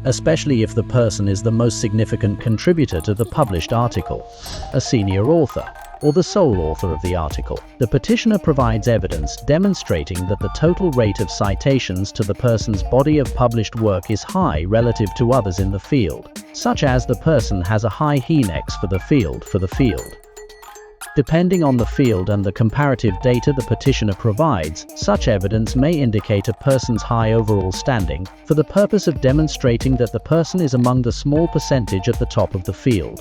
especially if the person is the most significant contributor to the published article, a senior author, or the sole author of the article. The petitioner provides evidence demonstrating that the total rate of citations to the person's body of published work is high relative to others in the field, such as the person has a high index for the field. Depending on the field and the comparative data the petitioner provides, such evidence may indicate a person's high overall standing, for the purpose of demonstrating that the person is among the small percentage at the top of the field.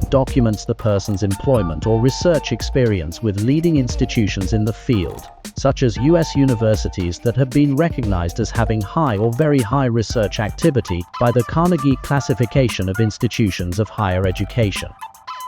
Documents the person's employment or research experience with leading institutions in the field, such as US universities that have been recognized as having high or very high research activity by the Carnegie Classification of Institutions of Higher Education.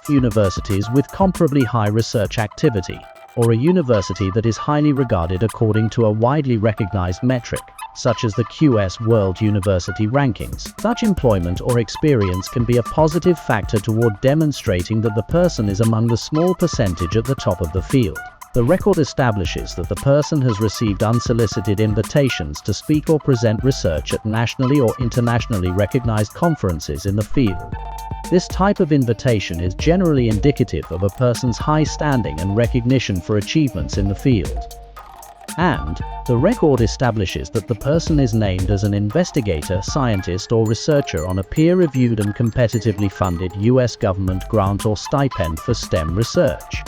Universities with comparably high research activity, or a university that is highly regarded according to a widely recognized metric, such as the QS World University Rankings. Such employment or experience can be a positive factor toward demonstrating that the person is among the small percentage at the top of the field. The record establishes that the person has received unsolicited invitations to speak or present research at nationally or internationally recognized conferences in the field. This type of invitation is generally indicative of a person's high standing and recognition for achievements in the field. And the record establishes that the person is named as an investigator, scientist, or researcher on a peer-reviewed and competitively funded US government grant or stipend for STEM research.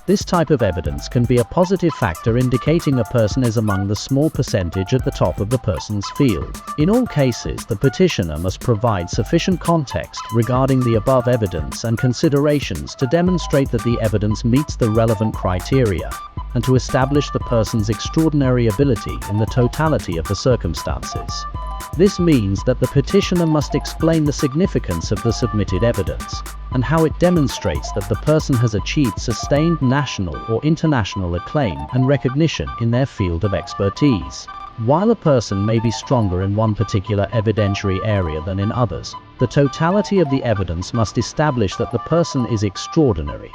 This type of evidence can be a positive factor indicating a person is among the small percentage at the top of the person's field. In all cases, the petitioner must provide sufficient context regarding the above evidence and considerations to demonstrate that the evidence meets the relevant criteria, and to establish the person's extraordinary ability in the totality of the circumstances. This means that the petitioner must explain the significance of the submitted evidence, and how it demonstrates that the person has achieved sustained national or international acclaim and recognition in their field of expertise. While a person may be stronger in one particular evidentiary area than in others, the totality of the evidence must establish that the person is extraordinary.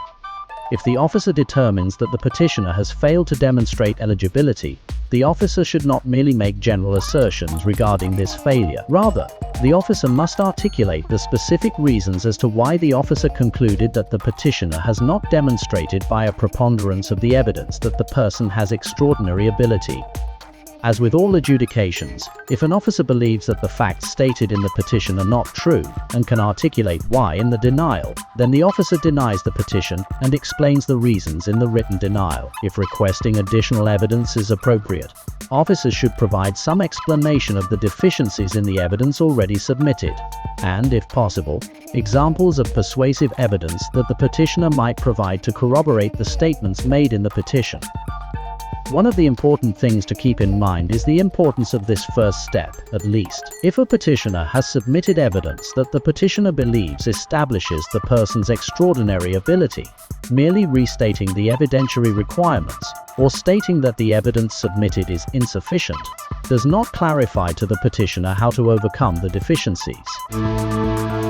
If the officer determines that the petitioner has failed to demonstrate eligibility, the officer should not merely make general assertions regarding this failure. Rather, the officer must articulate the specific reasons as to why the officer concluded that the petitioner has not demonstrated by a preponderance of the evidence that the person has extraordinary ability. As with all adjudications, if an officer believes that the facts stated in the petition are not true, and can articulate why in the denial, then the officer denies the petition and explains the reasons in the written denial. If requesting additional evidence is appropriate, officers should provide some explanation of the deficiencies in the evidence already submitted, and, if possible, examples of persuasive evidence that the petitioner might provide to corroborate the statements made in the petition. One of the important things to keep in mind is the importance of this first step, at least. If a petitioner has submitted evidence that the petitioner believes establishes the person's extraordinary ability, merely restating the evidentiary requirements, or stating that the evidence submitted is insufficient, does not clarify to the petitioner how to overcome the deficiencies.